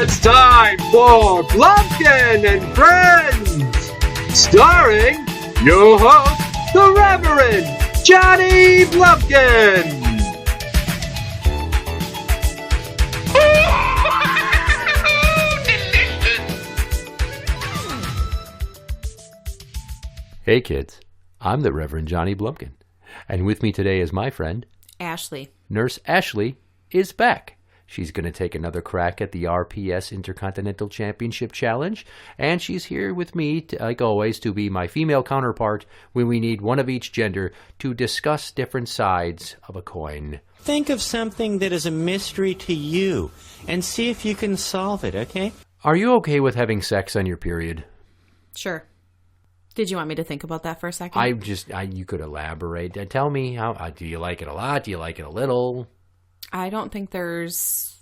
It's time for Blumpkin and Friends, starring your host, the Reverend Johnny Blumpkin. Hey kids, I'm the Reverend Johnny Blumpkin, and with me today is my friend, Ashley. Nurse Ashley is back. She's going to take another crack at the RPS Intercontinental Championship Challenge, and she's here with me, like always, to be my female counterpart when we need one of each gender to discuss different sides of a coin. Think of something that is a mystery to you and see if you can solve it, okay? Are you okay with having sex on your period? Sure. Did you want me to think about that for a second? You could elaborate. Tell me, how do you like it a lot? Do you like it a little? I don't think there's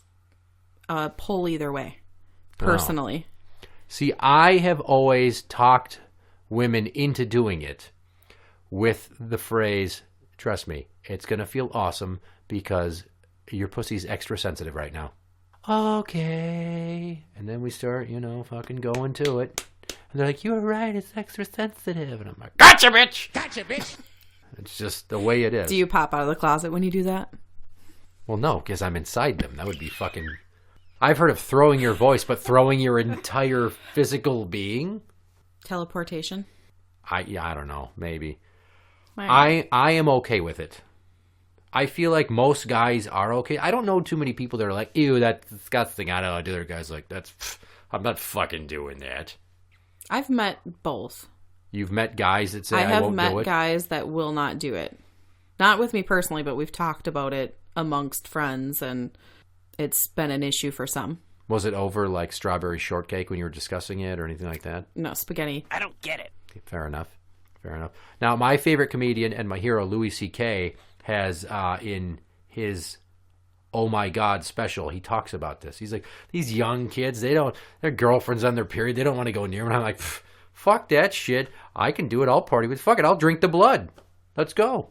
a pull either way, personally. Oh. See, I have always talked women into doing it with the phrase, trust me, it's going to feel awesome because your pussy's extra sensitive right now. Okay. And then we start, fucking going to it. And they're like, you're right, it's extra sensitive. And I'm like, gotcha, bitch! Gotcha, bitch! It's just the way it is. Do you pop out of the closet when you do that? Well, no, because I'm inside them. That would be fucking... I've heard of throwing your voice, but throwing your entire physical being? Teleportation? I don't know. Maybe. I am okay with it. I feel like most guys are okay. I don't know too many people that are like, ew, that's disgusting. I don't know. The other guys like, I'm not fucking doing that. I've met both. You've met guys that say I won't do it? I have met guys that will not do it. Not with me personally, but we've talked about it amongst friends, and it's been an issue for some. Was it over like strawberry shortcake when you were discussing it or anything like that? No, spaghetti. I don't get it. Fair enough. Now, my favorite comedian and my hero, Louis C.K., has in his Oh My God special, he talks about this. He's like, these young kids, their girlfriend's on their period, they don't want to go near them. And I'm like, fuck that shit. I can do it. I'll party with. Fuck it. I'll drink the blood. Let's go.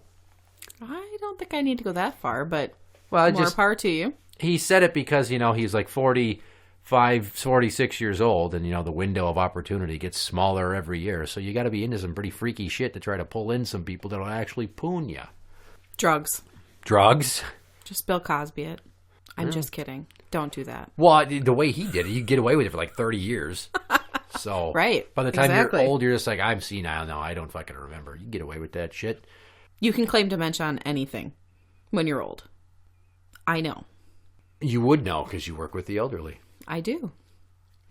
I don't think I need to go that far, but more power to you. He said it because, he's like 45, 46 years old, and, the window of opportunity gets smaller every year. So you got to be into some pretty freaky shit to try to pull in some people that'll actually poon you. Drugs? Just Bill Cosby it. I'm just kidding. Don't do that. Well, the way he did it, you get away with it for like 30 years. So right. By the time you're old, you're just like, I'm senile. No, I don't fucking remember. You get away with that shit. You can claim dementia on anything when you're old. I know. You would know because you work with the elderly. I do.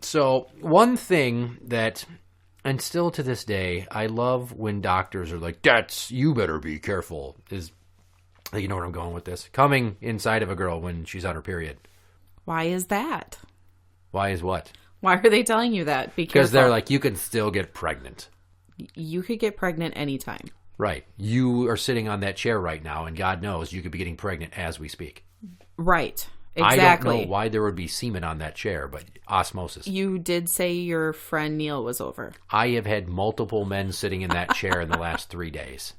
So one thing that, and still to this day, I love when doctors are like, you better be careful, is, you know where I'm going with this, coming inside of a girl when she's on her period. Why is that? Why is what? Why are they telling you that? Because they're like, you can still get pregnant. You could get pregnant anytime. Right. You are sitting on that chair right now, and God knows you could be getting pregnant as we speak. Right. Exactly. I don't know why there would be semen on that chair, but osmosis. You did say your friend Neil was over. I have had multiple men sitting in that chair in the last 3 days.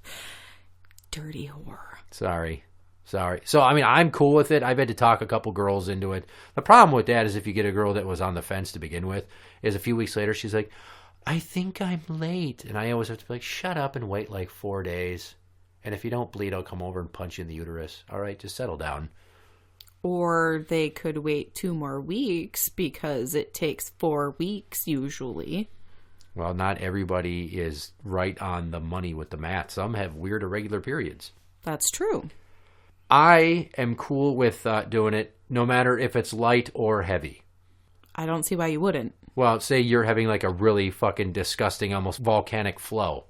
Dirty whore. Sorry. So, I'm cool with it. I've had to talk a couple girls into it. The problem with that is if you get a girl that was on the fence to begin with, is a few weeks later, she's like, I think I'm late. And I always have to be like, shut up and wait like 4 days. And if you don't bleed, I'll come over and punch you in the uterus. All right, just settle down. Or they could wait 2 more weeks because it takes 4 weeks usually. Well, not everybody is right on the money with the math. Some have weird irregular periods. That's true. I am cool with doing it no matter if it's light or heavy. I don't see why you wouldn't. Well, say you're having like a really fucking disgusting, almost volcanic flow.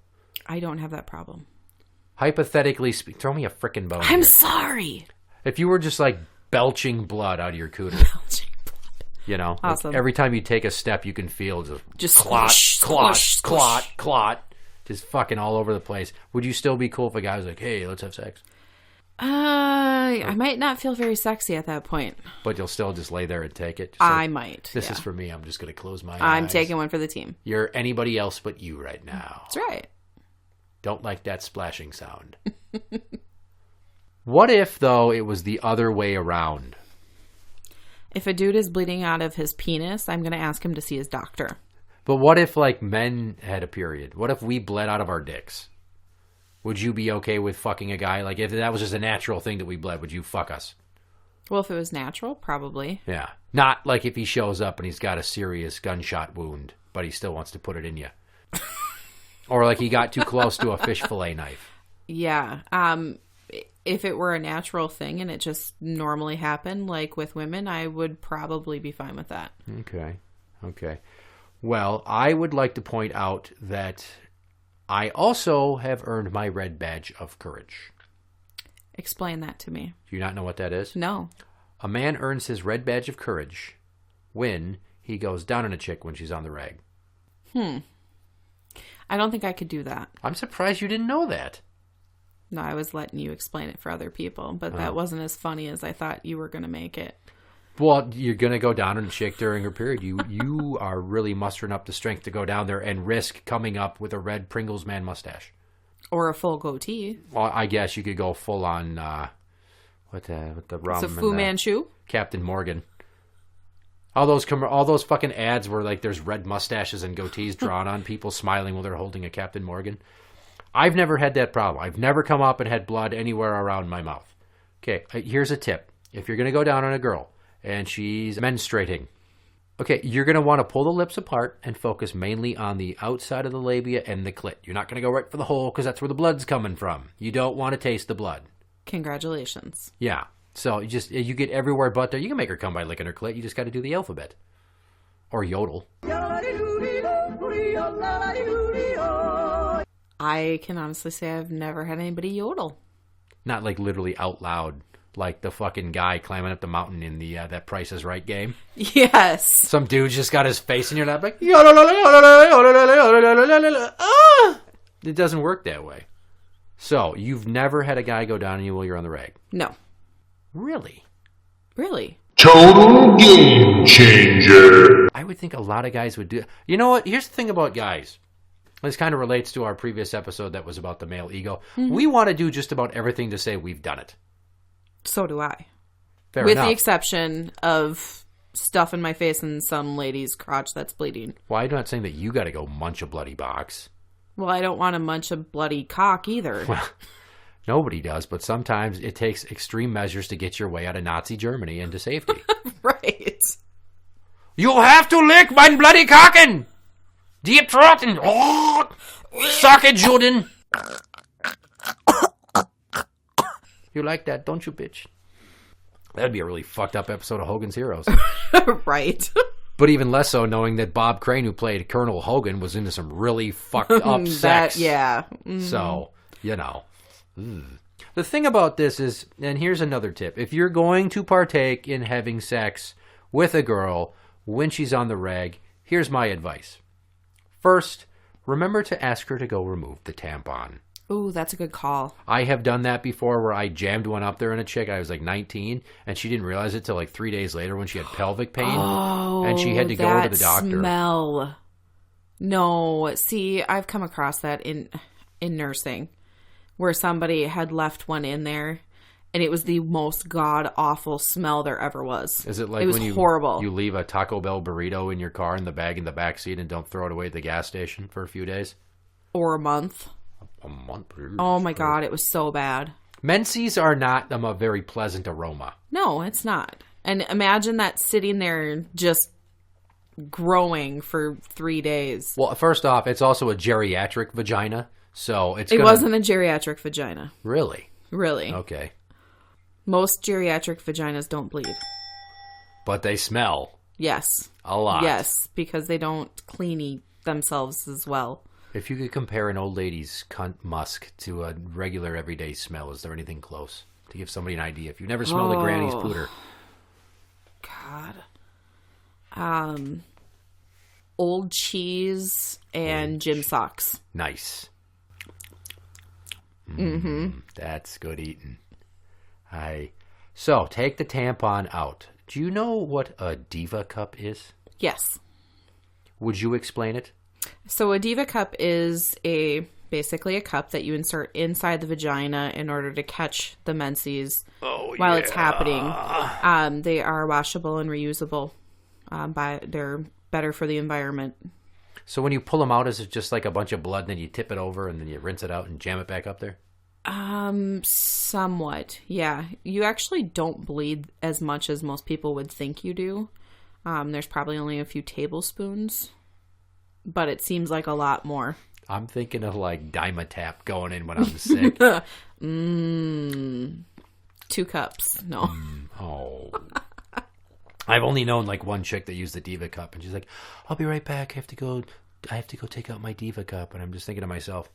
I don't have that problem. Hypothetically, throw me a frickin' bone. I'm sorry. If you were just like belching blood out of your cooter. Belching blood. Awesome. Like every time you take a step, you can feel just clot, clot. Just fucking all over the place. Would you still be cool if a guy was like, hey, let's have sex? I might not feel very sexy at that point. But you'll still just lay there and take it? I might. This is for me. I'm just going to close my eyes. I'm taking one for the team. You're anybody else but you right now. That's right. Don't like that splashing sound. What if, though, it was the other way around? If a dude is bleeding out of his penis, I'm going to ask him to see his doctor. But what if, like, men had a period? What if we bled out of our dicks? Would you be okay with fucking a guy? Like, if that was just a natural thing that we bled, would you fuck us? Well, if it was natural, probably. Yeah. Not like if he shows up and he's got a serious gunshot wound, but he still wants to put it in you. Or like he got too close to a fish fillet knife. Yeah. If it were a natural thing and it just normally happened, like with women, I would probably be fine with that. Okay. Well, I would like to point out that I also have earned my red badge of courage. Explain that to me. Do you not know what that is? No. A man earns his red badge of courage when he goes down on a chick when she's on the rag. I don't think I could do that. I'm surprised you didn't know that. No, I was letting you explain it for other people, but that wasn't as funny as I thought you were going to make it. Well, you're going to go down on a chick during her period. You are really mustering up the strength to go down there and risk coming up with a red Pringles man mustache. Or a full goatee. Well, I guess you could go full on, with the rum. It's a Fu Manchu? Captain Morgan. All those fucking ads where like there's red mustaches and goatees drawn on people smiling while they're holding a Captain Morgan. I've never had that problem. I've never come up and had blood anywhere around my mouth. Okay, here's a tip. If you're going to go down on a girl and she's menstruating, okay, you're going to want to pull the lips apart and focus mainly on the outside of the labia and the clit. You're not going to go right for the hole because that's where the blood's coming from. You don't want to taste the blood. Congratulations. Yeah. So you get everywhere but there. You can make her come by licking her clit. You just got to do the alphabet. Or yodel. I can honestly say I've never had anybody yodel. Not like literally out loud, like the fucking guy climbing up the mountain in the that Price is Right game. Yes. Some dude just got his face in your lap like, it doesn't work that way. So, you've never had a guy go down on you while you're on the rag? No. Really? Really? Total game changer. I would think a lot of guys would do. You know what? Here's the thing about guys. This kind of relates to our previous episode that was about the male ego. Mm-hmm. We want to do just about everything to say we've done it. So do I. Fair With enough. the exception of stuff in my face and some lady's crotch that's bleeding. Well, I'm not saying that you got to go munch a bloody box. Well, I don't want to munch a bloody cock either. Well, nobody does, but sometimes it takes extreme measures to get your way out of Nazi Germany into safety. Right. You have to lick mein bloody Kacken! Deep Trotten! Oh, suck it, Juden! You like that, don't you, bitch? That'd be a really fucked up episode of Hogan's Heroes. Right. But even less so knowing that Bob Crane, who played Colonel Hogan, was into some really fucked up sex. Yeah. Mm-hmm. So, you know. The thing about this is, and here's another tip. If you're going to partake in having sex with a girl when she's on the rag, here's my advice. First, remember to ask her to go remove the tampon. Ooh, that's a good call. I have done that before where I jammed one up there in a chick. I was like 19, and she didn't realize it till like 3 days later when she had pelvic pain. Oh, and she had to go to the doctor. Smell. No, see, I've come across that in nursing where somebody had left one in there, and it was the most god-awful smell there ever was. Is it like it was when horrible. You leave a Taco Bell burrito in your car in the bag in the back seat and don't throw it away at the gas station for a few days? Or a month. A month? Oh my God, it was so bad. Menses are not a very pleasant aroma. No, it's not. And imagine that sitting there just growing for 3 days. Well, first off, it's also a geriatric vagina, so it wasn't a geriatric vagina. Really? Really. Okay. Most geriatric vaginas don't bleed. But they smell. Yes. A lot. Yes, because they don't clean themselves as well. If you could compare an old lady's cunt musk to a regular everyday smell, is there anything close? To give somebody an idea. If you've never smelled a granny's pooter. God. Old cheese and gym socks. Nice. That's good eating. So, take the tampon out. Do you know what a diva cup is? Yes. Would you explain it? So a diva cup is basically a cup that you insert inside the vagina in order to catch the menses while it's happening. They are washable and reusable. They're better for the environment. So when you pull them out, is it just like a bunch of blood and then you tip it over and then you rinse it out and jam it back up there? Somewhat, yeah. You actually don't bleed as much as most people would think you do. There's probably only a few tablespoons, but it seems like a lot more. I'm thinking of like Dimetap going in when I'm sick. 2 cups, no. Oh. I've only known like one chick that used the Diva cup, and she's like, "I'll be right back. I have to go take out my Diva cup." And I'm just thinking to myself,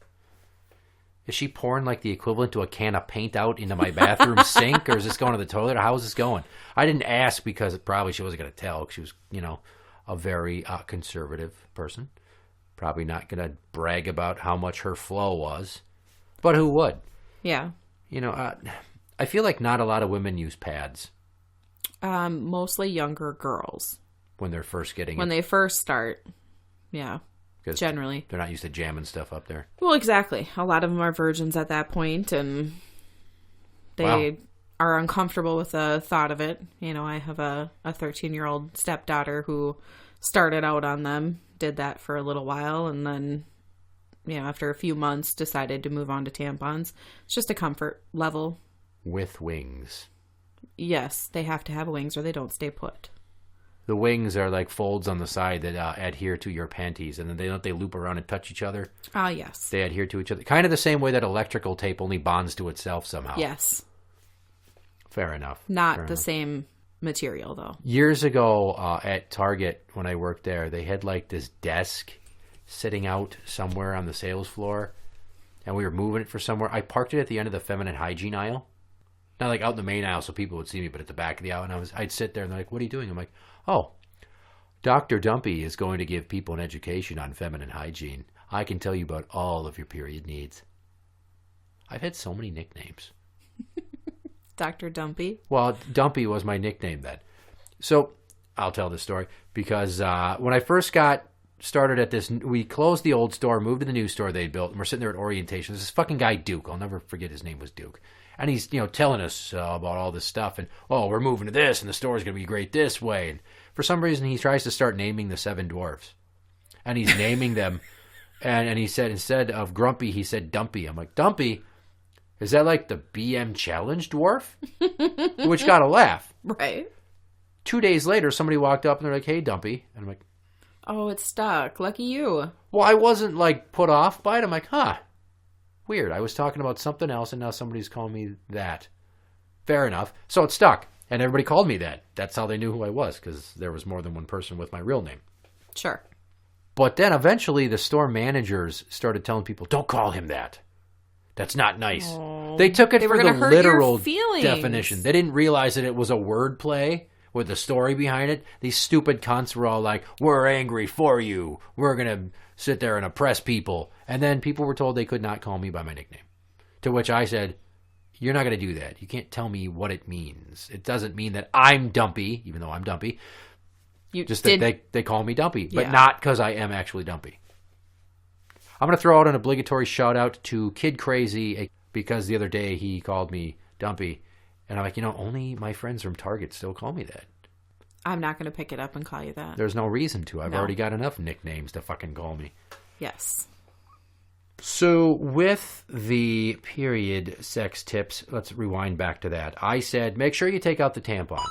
is she pouring like the equivalent to a can of paint out into my bathroom sink, or is this going to the toilet, or how is this going? I didn't ask because probably she wasn't going to tell. She was, a very conservative person. Probably not going to brag about how much her flow was, but who would? Yeah. I feel like not a lot of women use pads. Mostly younger girls. When they're first getting When they first start, yeah. Generally. They're not used to jamming stuff up there. Well, exactly. A lot of them are virgins at that point, and they are uncomfortable with the thought of it. I have a 13-year-old stepdaughter who started out on them, did that for a little while, and then, after a few months decided to move on to tampons. It's just a comfort level. With wings. Yes, they have to have wings or they don't stay put. The wings are like folds on the side that adhere to your panties, and then they loop around and touch each other. Ah, yes. They adhere to each other. Kind of the same way that electrical tape only bonds to itself somehow. Yes. Fair enough. Not the same material, though. Years ago at Target, when I worked there, they had like this desk sitting out somewhere on the sales floor, and we were moving it for somewhere. I parked it at the end of the feminine hygiene aisle. Not like out in the main aisle so people would see me, but at the back of the aisle. And I'd sit there and they're like, "What are you doing?" I'm like, "Oh, Dr. Dumpy is going to give people an education on feminine hygiene. I can tell you about all of your period needs." I've had so many nicknames. Dr. Dumpy? Well, Dumpy was my nickname then. So I'll tell this story because when I first got started at this, we closed the old store, moved to the new store they built, and we're sitting there at orientation. There's this fucking guy, Duke. I'll never forget his name was Duke. And he's, telling us about all this stuff. And, we're moving to this, and the store's going to be great this way. And for some reason, he tries to start naming the 7 dwarfs. And he's naming them. And he said, instead of Grumpy, he said Dumpy. I'm like, Dumpy? Is that like the BM Challenge dwarf? Which got a laugh. Right. 2 days later, somebody walked up, and they're like, "Hey, Dumpy." And I'm like, "Oh, it's stuck. Lucky you." Well, I wasn't, like, put off by it. I'm like, huh. Weird. I was talking about something else, and now somebody's calling me that. Fair enough. So it stuck, and everybody called me that. That's how they knew who I was, because there was more than one person with my real name. Sure. But then eventually the store managers started telling people, "Don't call him that. That's not nice." Oh, they took it for the literal feelings. definition. They didn't realize that it was a word play with the story behind it. These stupid cunts were all like, "We're angry for you. We're going to sit there and oppress people." And then people were told they could not call me by my nickname. To which I said, "You're not going to do that. You can't tell me what it means. It doesn't mean that I'm Dumpy, even though I'm Dumpy. That they call me Dumpy, but not because I am actually Dumpy." I'm going to throw out an obligatory shout out to Kid Crazy because the other day he called me Dumpy. And I'm like, only my friends from Target still call me that. I'm not going to pick it up and call you that. There's no reason to. I've already got enough nicknames to fucking call me. Yes. So with the period sex tips, let's rewind back to that. I said, make sure you take out the tampon.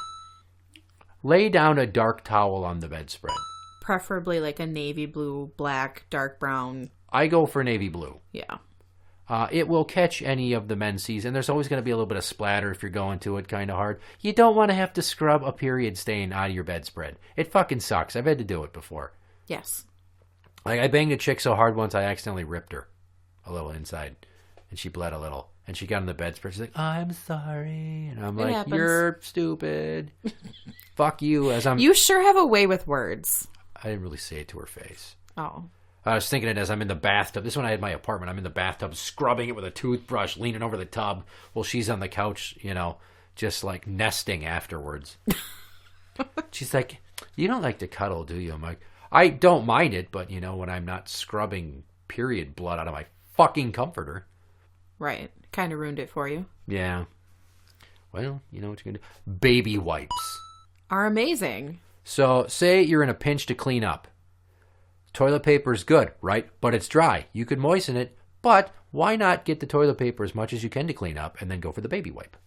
Lay down a dark towel on the bedspread. Preferably like a navy blue, black, dark brown. I go for navy blue. Yeah. It will catch any of the menses, and there's always going to be a little bit of splatter if you're going to it kind of hard. You don't want to have to scrub a period stain out of your bedspread. It fucking sucks. I've had to do it before. Yes. Like, I banged a chick so hard once I accidentally ripped her a little inside, and she bled a little. And she got on the bedspread. She's like, "I'm sorry." And I'm like, happens. "You're stupid." Fuck you. You sure have a way with words. I didn't really say it to her face. Oh. I was thinking it as I'm in the bathtub. This one I had in my apartment. I'm in the bathtub scrubbing it with a toothbrush, leaning over the tub while she's on the couch, just like nesting afterwards. She's like, "You don't like to cuddle, do you?" I'm like, "I don't mind it, but when I'm not scrubbing period blood out of my fucking comforter." Right. Kind of ruined it for you. Yeah. Well, you know what you're going to do. Baby wipes. Are amazing. So say you're in a pinch to clean up. Toilet paper is good, right? But it's dry. You could moisten it, but why not get the toilet paper as much as you can to clean up and then go for the baby wipe?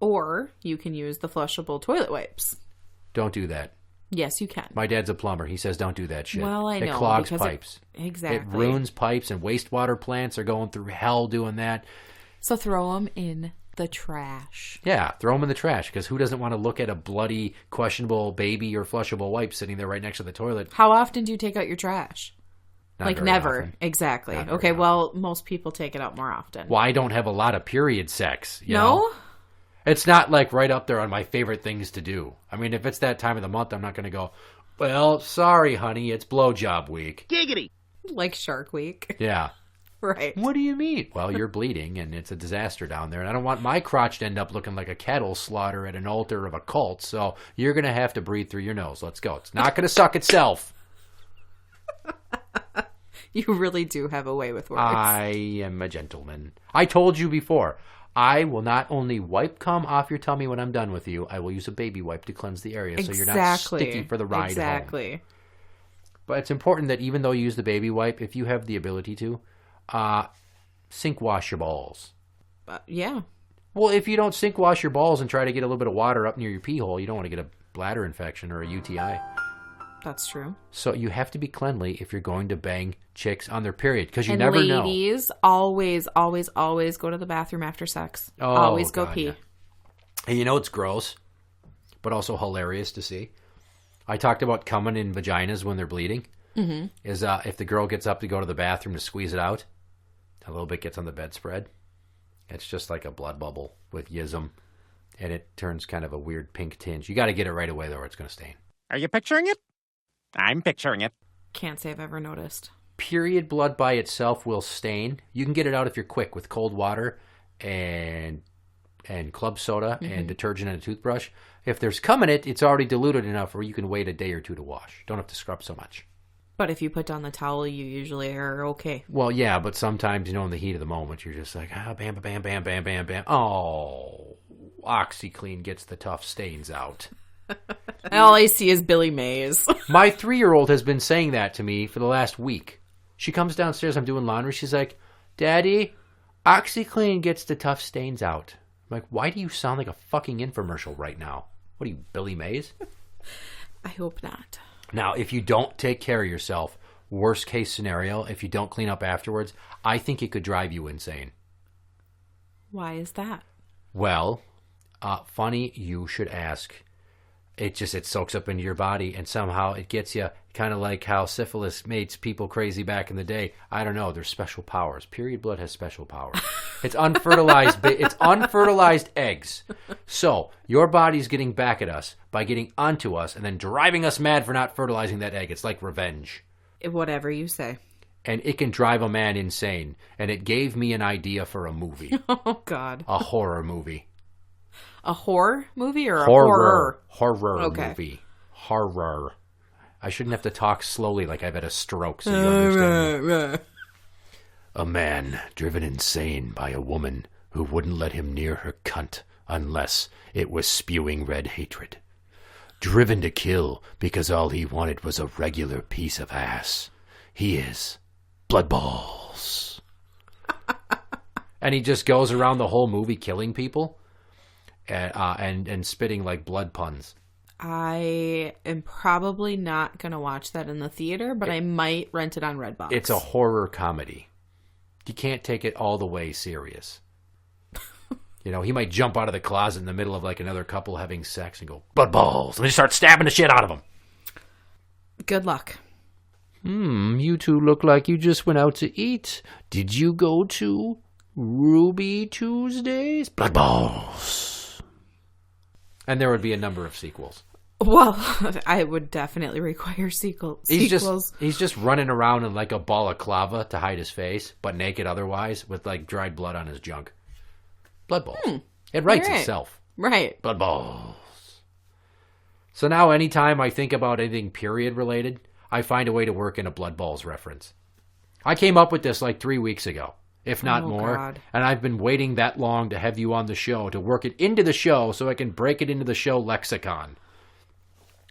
Or you can use the flushable toilet wipes. Don't do that. Yes, you can. My dad's a plumber. He says don't do that shit. Well, I know. It clogs because pipes. Exactly. It ruins pipes, and wastewater plants are going through hell doing that. So throw them in the trash. Yeah, throw them in the trash, because who doesn't want to look at a bloody, questionable baby or flushable wipe sitting there right next to the toilet? How often do you take out your trash? Not like very never. often. Exactly. Not very Okay, often. well, most people take it out more often. Well, I don't have a lot of period sex. You No? know? It's not like right up there on my favorite things to do. I mean, if it's that time of the month, I'm not going to go, well, sorry, honey, it's blowjob week. Giggity. Like Shark Week. Yeah. Right. What do you mean? Well, you're bleeding, and it's a disaster down there, and I don't want my crotch to end up looking like a cattle slaughter at an altar of a cult, so you're going to have to breathe through your nose. Let's go. It's not going to suck itself. You really do have a way with words. I am a gentleman. I told you before, I will not only wipe cum off your tummy when I'm done with you, I will use a baby wipe to cleanse the area so you're not sticky for the ride home. Exactly. But it's important that even though you use the baby wipe, if you have the ability to, sink wash your balls. Yeah. Well, if you don't sink wash your balls and try to get a little bit of water up near your pee hole, you don't want to get a bladder infection or a UTI. That's true. So you have to be cleanly if you're going to bang chicks on their period, because you never know. And ladies, always, always, always go to the bathroom after sex. Oh, always go God, pee. yeah. And you know it's gross, but also hilarious to see? I talked about coming in vaginas when they're bleeding. Mm-hmm. Is if the girl gets up to go to the bathroom to squeeze it out, a little bit gets on the bedspread. It's just like a blood bubble with yism, and it turns kind of a weird pink tinge. You got to get it right away, though, or it's going to stain. Are you picturing it? I'm picturing it. Can't say I've ever noticed. Period blood by itself will stain. You can get it out if you're quick with cold water and club soda and detergent and a toothbrush. If there's cum in it, it's already diluted enough where you can wait a day or two to wash. Don't have to scrub so much. But if you put down the towel, you usually are okay. Well, yeah, but sometimes, in the heat of the moment, you're just like, bam, bam, bam, bam, bam, bam. Oh, OxyClean gets the tough stains out. All I see is Billy Mays. My 3-year-old has been saying that to me for the last week. She comes downstairs, I'm doing laundry. She's like, Daddy, OxyClean gets the tough stains out. I'm like, why do you sound like a fucking infomercial right now? What are you, Billy Mays? I hope not. Now, if you don't take care of yourself, worst case scenario, if you don't clean up afterwards, I think it could drive you insane. Why is that? Well, funny you should ask. It soaks up into your body, and somehow it gets you, kind of like how syphilis made people crazy back in the day. I don't know. There's special powers. Period blood has special powers. It's unfertilized. It's unfertilized eggs. So your body's getting back at us by getting onto us and then driving us mad for not fertilizing that egg. It's like revenge. Whatever you say. And it can drive a man insane. And it gave me an idea for a movie. Oh, God. A horror movie. A horror movie or a Horror Okay. movie. Horror. I shouldn't have to talk slowly like I've had a stroke so you understand me. A man driven insane by a woman who wouldn't let him near her cunt unless it was spewing red hatred. Driven to kill because all he wanted was a regular piece of ass. He is blood balls. And he just goes around the whole movie killing people and spitting like blood puns. I am probably not going to watch that in the theater, but I might rent it on Redbox. It's a horror comedy. You can't take it all the way serious. He might jump out of the closet in the middle of like another couple having sex and go, blood balls, and then start stabbing the shit out of them. Good luck. You two look like you just went out to eat. Did you go to Ruby Tuesdays? Blood balls. And there would be a number of sequels. Well, I would definitely require sequels. He's just running around in like a balaclava to hide his face, but naked otherwise, with like dried blood on his junk. Blood balls. It writes itself. Right. Blood balls. So now anytime I think about anything period related, I find a way to work in a blood balls reference. I came up with this like 3 weeks ago. if not more. God. And I've been waiting that long to have you on the show, to work it into the show so I can break it into the show lexicon.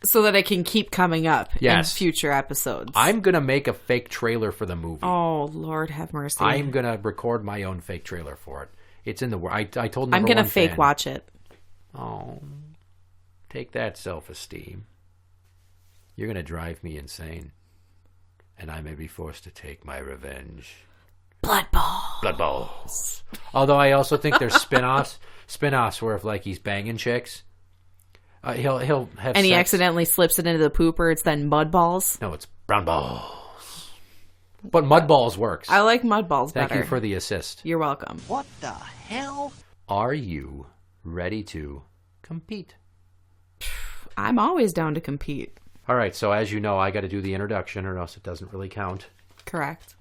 So that it can keep coming up Yes. in future episodes. I'm going to make a fake trailer for the movie. Oh, Lord have mercy. I'm going to record my own fake trailer for it. It's in the work. I told I'm going to fake watch it. Oh, take that, self-esteem. You're going to drive me insane. And I may be forced to take my revenge. Blood Ball. Blood balls. Although I also think there's spin-offs. Spin-offs where if, like, he's banging chicks, he'll have And he sex. accidentally slips it into the pooper. It's then mud balls. No, it's brown balls. But mud balls works. I like mud balls Thank better. you for the assist. You're welcome. What the hell? Are you ready to compete? I'm always down to compete. All right, so as you know, I got to do the introduction or else it doesn't really count. Correct.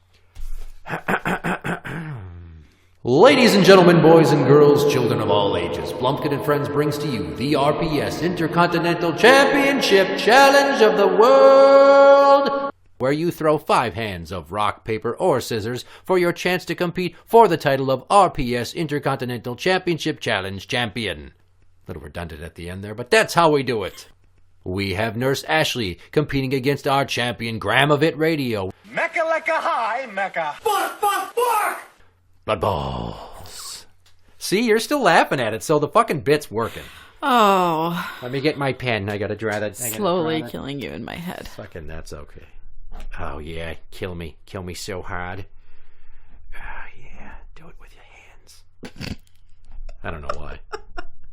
Ladies and gentlemen, boys and girls, children of all ages, Blumpkin and Friends brings to you the RPS Intercontinental Championship Challenge of the World, where you throw 5 hands of rock, paper, or scissors for your chance to compete for the title of RPS Intercontinental Championship Challenge Champion. A little redundant at the end there, but that's how we do it. We have Nurse Ashley competing against our champion Graeme of ITRadio. Mecca like a high, Mecca. Blood balls. See, you're still laughing at it, so the fucking bit's working. Oh, Let me get my pen. I gotta draw that. slowly killing you in my head. Fucking, that's okay. Oh yeah, kill me so hard. Oh yeah, do it with your hands. I don't know why.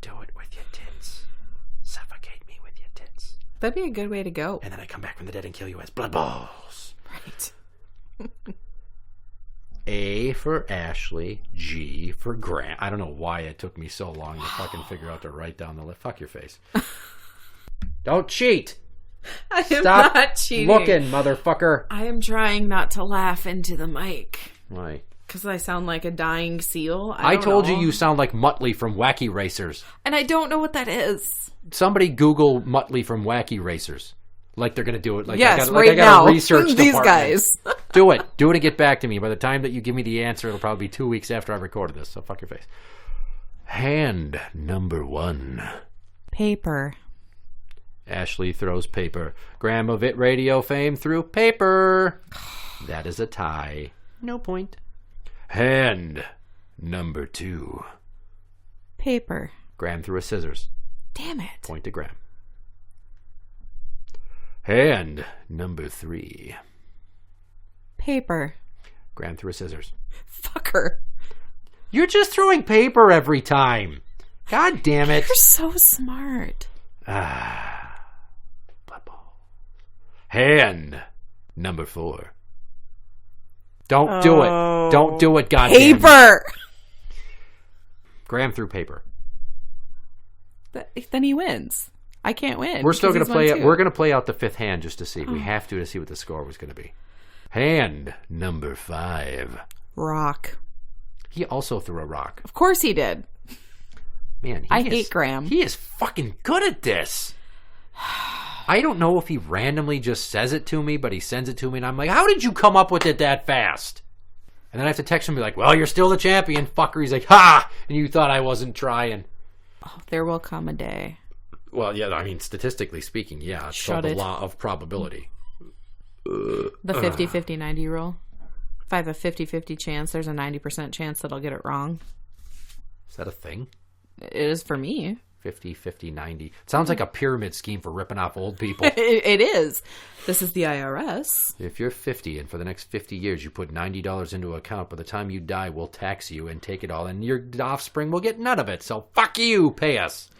Do it with your tits. Suffocate me with your tits. That'd be a good way to go. And then I come back from the dead and kill you as blood balls. Right. A for Ashley, G for Grant. I don't know why it took me so long to fucking figure out to write down the list. Fuck your face. Don't cheat. I am Stop not cheating. looking, motherfucker. I am trying not to laugh into the mic. Why? Because I sound like a dying seal. I don't told know. you sound like Muttley from Wacky Racers. And I don't know what that is. Somebody Google Muttley from Wacky Racers. Like they're going to do it. Like Yes, I right got now. a research These department. guys. Do it and get back to me. By the time that you give me the answer, it'll probably be 2 weeks after I recorded this, so fuck your face. Hand number 1. Paper. Ashley throws paper. Graeme of ITRadio fame threw paper. That is a tie. No point. Hand number 2. Paper. Graeme threw a scissors. Damn it. Point to Graeme. Hand number 3. Paper. Graeme threw a scissors. Fucker. You're just throwing paper every time. God damn it. You're so smart. Blood ball. Hand number 4. Don't do it. Don't do it, goddamn. Paper. Graeme threw paper. Then he wins. I can't win. We're still going because to he's play. won too. We're going to play out the 5th hand just to see. We have to see what the score was going to be. Hand number 5. Rock. He also threw a rock. Of course he did. Man, I hate Graeme. He is fucking good at this. I don't know if he randomly just says it to me, but he sends it to me, and I'm like, how did you come up with it that fast? And then I have to text him and be like, well, you're still the champion, fucker. He's like, ha! And you thought I wasn't trying. Oh, there will come a day. Well, yeah, I mean, statistically speaking, yeah. It's called the law of probability. The 50-50-90 rule. If I have a 50-50 chance, there's a 90% chance that I'll get it wrong. Is that a thing? It is for me. 50, 50, 90. It sounds like a pyramid scheme for ripping off old people. It is. This is the IRS. If you're 50 and for the next 50 years you put $90 into an account, by the time you die, we'll tax you and take it all, and your offspring will get none of it. So fuck you, pay us.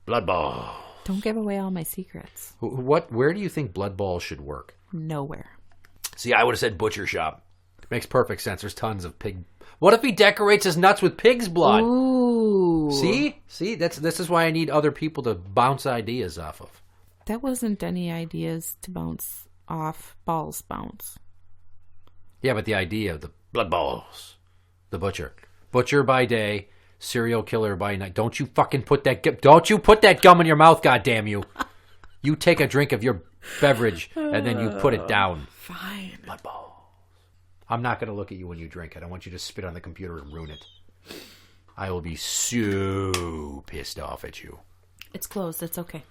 Blood ball. Don't give away all my secrets. Where do you think blood balls should work? Nowhere. See, I would have said butcher shop. Makes perfect sense. There's tons of pig. What if he decorates his nuts with pig's blood? Ooh. See, this is why I need other people to bounce ideas off of. That wasn't any ideas to bounce off. Balls bounce. Yeah, but the idea of the blood balls, the butcher by day, serial killer by night. Don't you put that gum in your mouth, goddamn you! You take a drink of your beverage and then you put it down. Fine. Blood balls. I'm not going to look at you when you drink it. I want you to spit on the computer and ruin it. I will be so pissed off at you. It's closed. It's okay.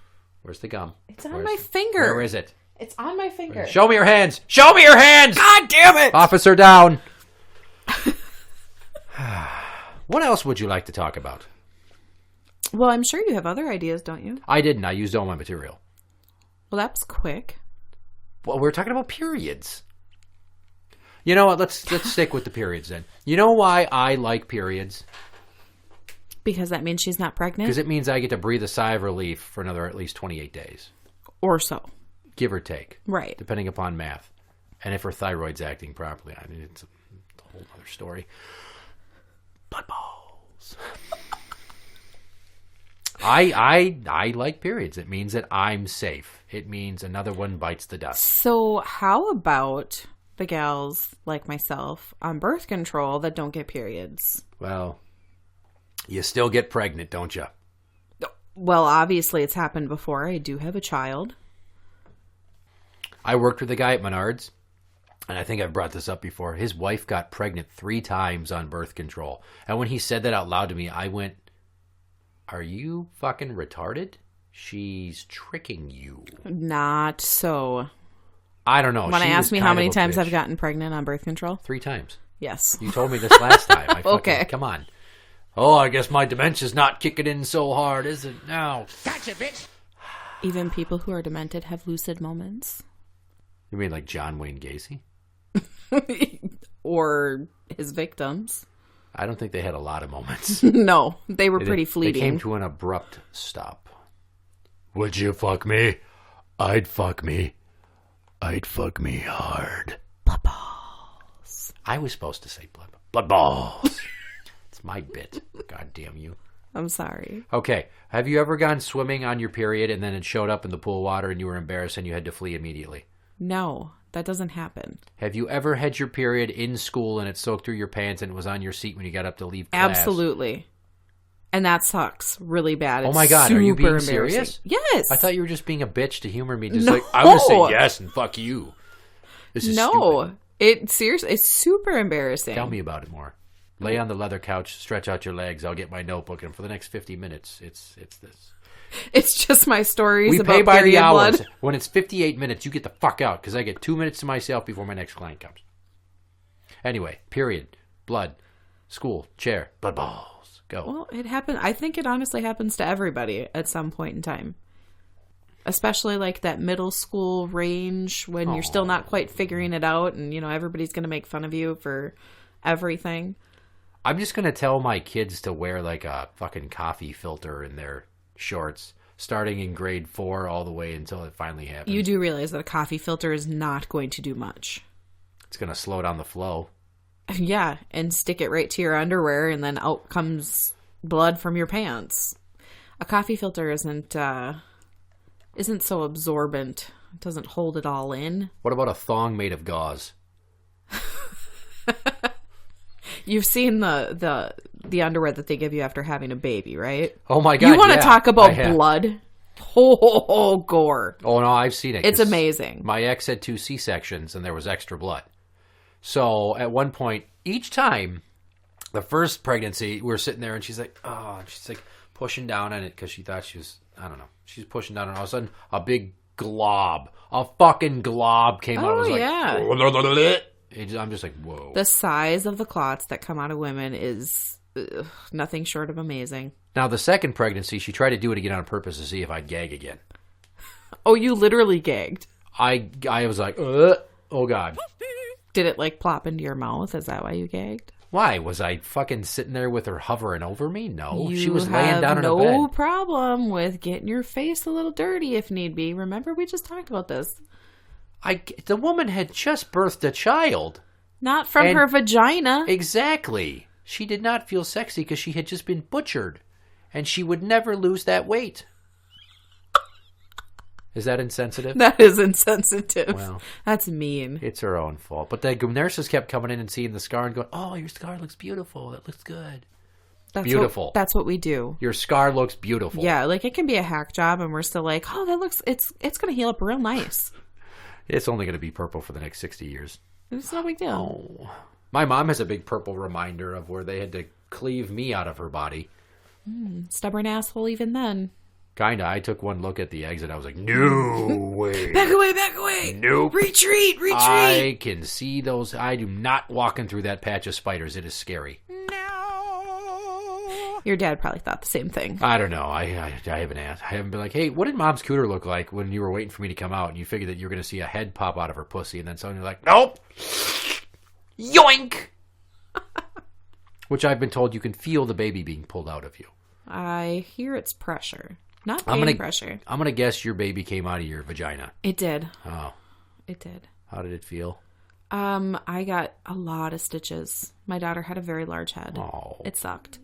Where's the gum? It's on my finger. Where is it? It's on my finger. Show me your hands. Show me your hands. God damn it. Officer down. What else would you like to talk about? Well, I'm sure you have other ideas, don't you? I didn't. I used all my material. Well, that was quick. Well, we're talking about periods. You know what? Let's stick with the periods then. You know why I like periods? Because that means she's not pregnant? Because it means I get to breathe a sigh of relief for another at least 28 days. Or so. Give or take. Right. Depending upon math. And if her thyroid's acting properly. I mean, it's a whole other story. Blood balls. I like periods. It means that I'm safe. It means another one bites the dust. So how about the gals like myself on birth control that don't get periods? Well, you still get pregnant, don't you? Well, obviously it's happened before. I do have a child. I worked with a guy at Menards, and I think I've brought this up before. His wife got pregnant 3 times on birth control. And when he said that out loud to me, I went, are you fucking retarded? She's tricking you. Not so. I don't know. Want to ask me how many times I've gotten pregnant on birth control? 3 times. Yes. You told me this last time. Okay. Come on. Oh, I guess my dementia's not kicking in so hard, is it now? Gotcha, bitch. Even people who are demented have lucid moments. You mean like John Wayne Gacy? Or his victims. I don't think they had a lot of moments. No, they were pretty fleeting. They came to an abrupt stop. Would you fuck me? I'd fuck me. I'd fuck me hard. Blood balls. I was supposed to say blood balls. It's my bit. God damn you. I'm sorry. Okay. Have you ever gone swimming on your period and then it showed up in the pool water and you were embarrassed and you had to flee immediately? No, that doesn't happen. Have you ever had your period in school and it soaked through your pants and it was on your seat when you got up to leave class? Absolutely. And that sucks really bad. Oh my God, are you being embarrassing. serious? Yes. I thought you were just being a bitch to humor me. Just No. like, I'm going to say yes and fuck you. This is stupid. It's super embarrassing. Tell me about it more. Lay on the leather couch, stretch out your legs. I'll get my notebook, and for the next 50 minutes, it's this. It's just my stories We about pay by the period hours. blood. When it's 58 minutes, you get the fuck out because I get 2 minutes to myself before my next client comes. Anyway, period, blood, school, chair, blood balls, go. Well, it happened. I think it honestly happens to everybody at some point in time. Especially like that middle school range when you're still not quite figuring it out and, everybody's going to make fun of you for everything. I'm just going to tell my kids to wear like a fucking coffee filter in their shorts starting in grade 4 all the way until it finally happens. You do realize that a coffee filter is not going to do much. It's going to slow down the flow. Yeah, and stick it right to your underwear and then out comes blood from your pants. A coffee filter isn't so absorbent. It doesn't hold it all in. What about a thong made of gauze? You've seen the underwear that they give you after having a baby, right? Oh my God! You want to talk about I have. blood? Gore. Oh no, I've seen it. It's amazing. My ex had 2 C-sections and there was extra blood. So at one point, each time, the first pregnancy, we're sitting there and she's like, oh, and she's like pushing down on it because she thought she was, I don't know, she's pushing down and all of a sudden a big glob, a fucking glob came out. Oh, It was like, yeah. I'm just like, whoa. The size of the clots that come out of women is nothing short of amazing. Now, the second pregnancy, she tried to do it again on purpose to see if I'd gag again. Oh, you literally gagged. I was like, oh God. Did it like plop into your mouth? Is that why you gagged? Why? Was I fucking sitting there with her hovering over me? No. You She was laying down in have a bed. no problem with getting your face a little dirty if need be. Remember, we just talked about this. The woman had just birthed a child. Not from And- her vagina. Exactly. She did not feel sexy because she had just been butchered. And she would never lose that weight. Is that insensitive? That is insensitive. Well. That's mean. It's her own fault. But the nurses kept coming in and seeing the scar and going, oh, your scar looks beautiful. It looks good. That's Beautiful. That's what we do. Your scar looks beautiful. Yeah, like it can be a hack job and we're still like, oh, it's going to heal up real nice. It's only going to be purple for the next 60 years. It's no big deal. Oh. My mom has a big purple reminder of where they had to cleave me out of her body. Stubborn asshole even then. Kinda. I took one look at the exit. I was like, no way. Back away, back away. Nope. Retreat. I can see those. I do not walking through that patch of spiders. It is scary. Your dad probably thought the same thing. I don't know. I haven't asked. I haven't been like, hey, what did Mom's cooter look like when you were waiting for me to come out and you figured that you were going to see a head pop out of her pussy and then suddenly you're like, nope. Yoink. Which I've been told you can feel the baby being pulled out of you. I hear it's pressure. Not pain pressure. I'm going to guess your baby came out of your vagina. It did. Oh. It did. How did it feel? I got a lot of stitches. My daughter had a very large head. Oh. It sucked.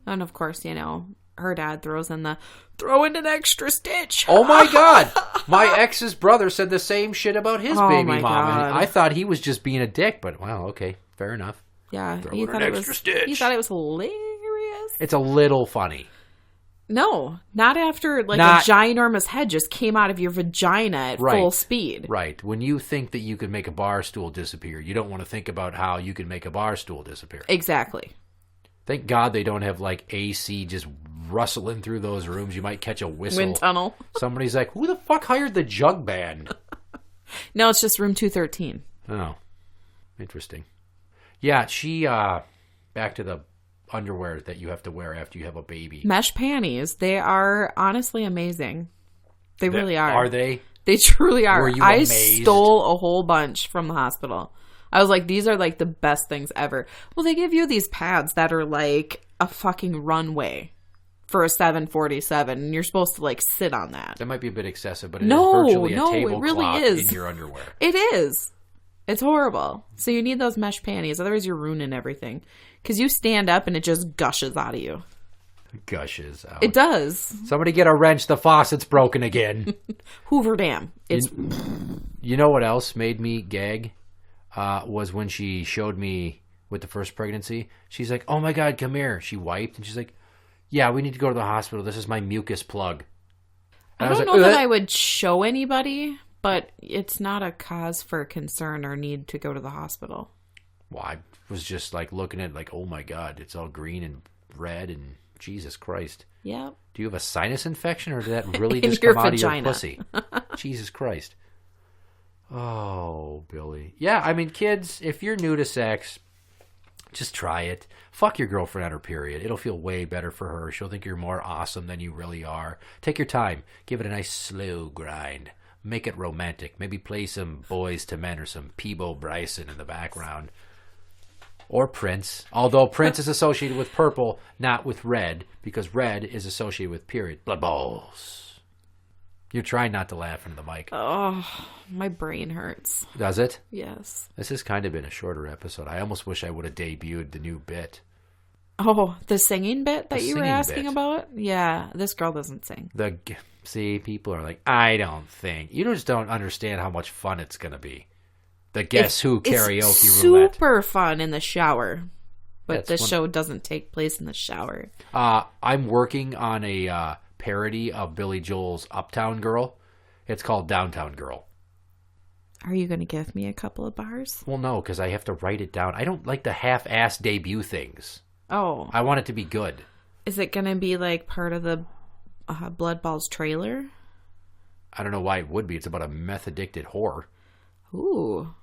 And of course, her dad throws in throw in an extra stitch. Oh my God. My ex's brother said the same shit about his baby mom. God. And I thought he was just being a dick, but well, okay. Fair enough. Yeah. Throw in an extra stitch. He thought it was hilarious. It's a little funny. No, not after a ginormous head just came out of your vagina at full speed. Right. When you think that you can make a bar stool disappear, you don't want to think about how you can make a bar stool disappear. Exactly. Thank God they don't have AC just rustling through those rooms. You might catch a whistle. Wind tunnel. Somebody's like, who the fuck hired the jug band? No, it's just room 213. Oh, interesting. Yeah, she, back to the underwear that you have to wear after you have a baby. Mesh panties. They are honestly amazing. They really are. Are they? They truly are. Were you I amazed? stole a whole bunch from the hospital. I was like, these are like the best things ever. Well, they give you these pads that are like a fucking runway for a 747, and you're supposed to like sit on that. That might be a bit excessive, but it is virtually a tablecloth it really is. in your underwear. It is. It's horrible. So you need those mesh panties, otherwise you're ruining everything. Because you stand up and it just gushes out of you. Gushes out. It does. Somebody get a wrench. The faucet's broken again. Hoover Dam. It's. You know what else made me gag? Was when she showed me with the first pregnancy. She's like, oh my God, come here. She wiped and she's like, yeah, we need to go to the hospital. This is my mucus plug. And I don't was know like, that I would show anybody, but it's not a cause for concern or need to go to the hospital. Well, I was just like looking at it like, oh my God, it's all green and red and Jesus Christ. Yeah. Do you have a sinus infection or did that really In just your come out vagina. of your pussy? Jesus Christ. Oh, Billy. Yeah, I mean, kids, if you're new to sex, just try it. Fuck your girlfriend on her period. It'll feel way better for her. She'll think you're more awesome than you really are. Take your time. Give it a nice slow grind. Make it romantic. Maybe play some Boys to Men or some Peebo Bryson in the background. Or Prince. Although Prince is associated with purple, not with red, because red is associated with period. Blood balls. You're trying not to laugh into the mic. Oh, my brain hurts. Does it? Yes. This has kind of been a shorter episode. I almost wish I would have debuted the new bit. Oh, the singing bit that you were singing asking bit. about? Yeah, this girl doesn't sing. See, people are like, I don't think. You just don't understand how much fun it's going to be. The Guess Who karaoke it's roulette. Super fun in the shower. But That's this show doesn't take place in the shower. I'm working on a parody of Billy Joel's Uptown Girl. It's called Downtown Girl. Are you going to give me a couple of bars? Well, no, because I have to write it down. I don't like the half-ass debut things. Oh. I want it to be good. Is it going to be like part of the Blood Balls trailer? I don't know why it would be. It's about a meth-addicted whore. Ooh.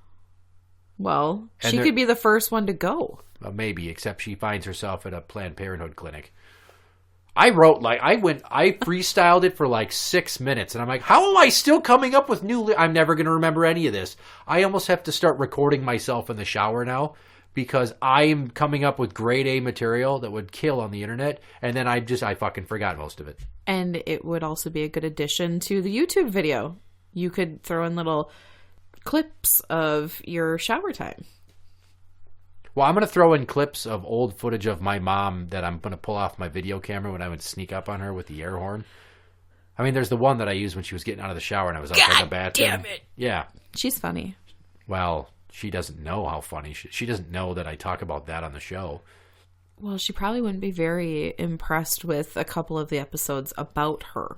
Well, And she there- could be the first one to go. Maybe, except she finds herself at a Planned Parenthood clinic. I freestyled it for like 6 minutes, and I'm like, how am I still coming up with new... I'm never going to remember any of this. I almost have to start recording myself in the shower now, because I'm coming up with grade A material that would kill on the internet, and then I fucking forgot most of it. And it would also be a good addition to the YouTube video. You could throw in little clips of your shower time. Well, I'm going to throw in clips of old footage of my mom that I'm going to pull off my video camera when I would sneak up on her with the air horn. I mean, there's the one that I used when she was getting out of the shower and I was outside the bathroom. Damn it. Yeah. She's funny. Well, she doesn't know how funny she doesn't know that I talk about that on the show. Well, she probably wouldn't be very impressed with a couple of the episodes about her.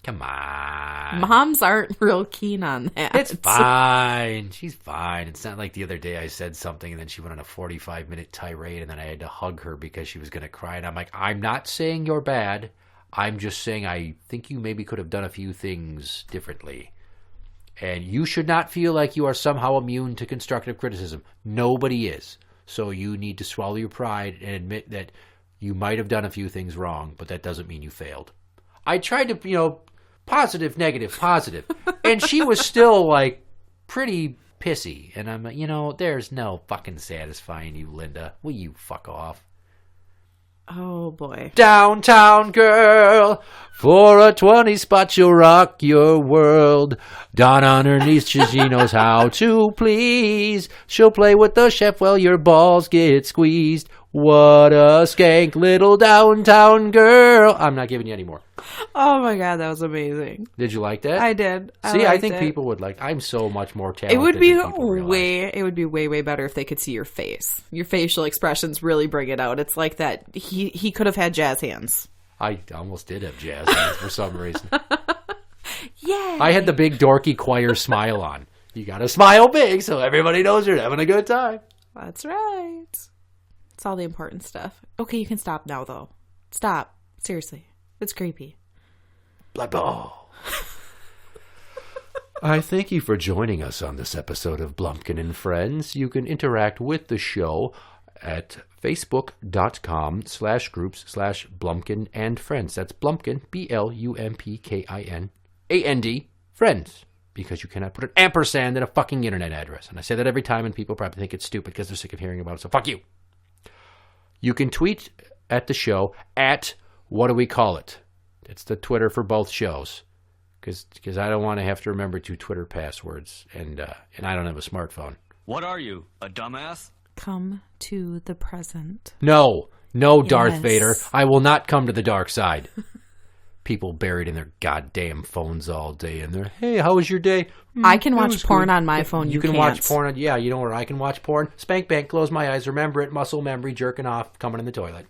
Come on. Moms aren't real keen on that. It's fine. She's fine. It's not like the other day I said something and then she went on a 45-minute tirade and then I had to hug her because she was going to cry. And I'm like, I'm not saying you're bad. I'm just saying I think you maybe could have done a few things differently. And you should not feel like you are somehow immune to constructive criticism. Nobody is. So you need to swallow your pride and admit that you might have done a few things wrong, but that doesn't mean you failed. I tried to, positive, negative, positive. And she was still, like, pretty pissy. And I'm like, there's no fucking satisfying you, Linda. Will you fuck off? Oh, boy. Downtown girl, for a 20 spot she'll rock your world. Down on her knees, she knows how to please. She'll play with the chef while your balls get squeezed. What a skank little downtown girl. I'm not giving you any more. Oh my God, that was amazing. Did you like that? I did. I think people would like. I'm so much more talented. It would be than people realize. It would be way better if they could see your face. Your facial expressions really bring it out. It's like that. He could have had jazz hands. I almost did have jazz hands for some reason. Yeah. I had the big dorky choir smile on. You got to smile big so everybody knows you're having a good time. That's right. It's all the important stuff. Okay, you can stop now, though. Stop. Seriously. It's creepy. Blood ball. I thank you for joining us on this episode of Blumpkin and Friends. You can interact with the show at facebook.com/groups/Blumpkin and Friends. That's Blumpkin, BLUMPKIN, Friends. Because you cannot put an ampersand in a fucking internet address. And I say that every time and people probably think it's stupid because they're sick of hearing about it. So fuck you. You can tweet at the show at, what do we call it? It's the Twitter for both shows. Because I don't want to have to remember 2 Twitter passwords. And I don't have a smartphone. What are you, a dumbass? Come to the present. No, Darth Yes. Vader. I will not come to the dark side. People buried in their goddamn phones all day. And they're, hey, how was your day? I can watch porn on my phone. You can watch porn on, you know where I can watch porn? Spank bank, close my eyes, remember it, muscle memory, jerking off, coming in the toilet.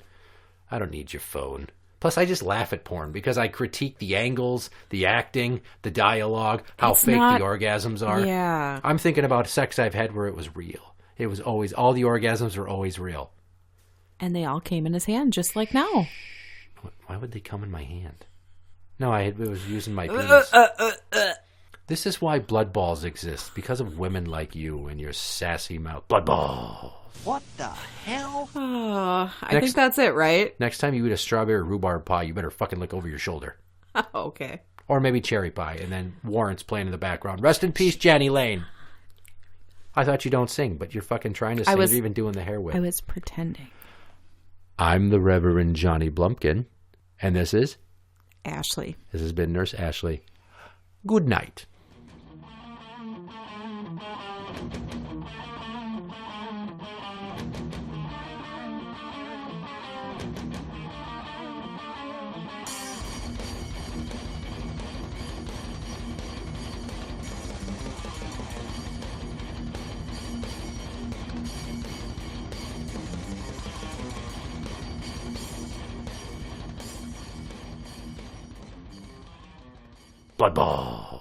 I don't need your phone. Plus, I just laugh at porn because I critique the angles, the acting, the dialogue, how fake the orgasms are. Yeah. I'm thinking about sex I've had where it was real. It was always, all the orgasms were always real. And they all came in his hand, just like now. Why would they come in my hand? No, I was using my penis. This is why blood balls exist. Because of women like you and your sassy mouth. Blood balls. What the hell? I think that's it, right? Next time you eat a strawberry rhubarb pie, you better fucking look over your shoulder. Okay. Or maybe cherry pie, and then Warrant's playing in the background. Rest in peace, Jenny Lane. I thought you don't sing, but you're fucking trying to sing. You're even doing the hair whip. I was pretending. I'm the Reverend Johnny Blumpkin, and this is... Ashley. This has been Nurse Ashley. Good night. Blood ball.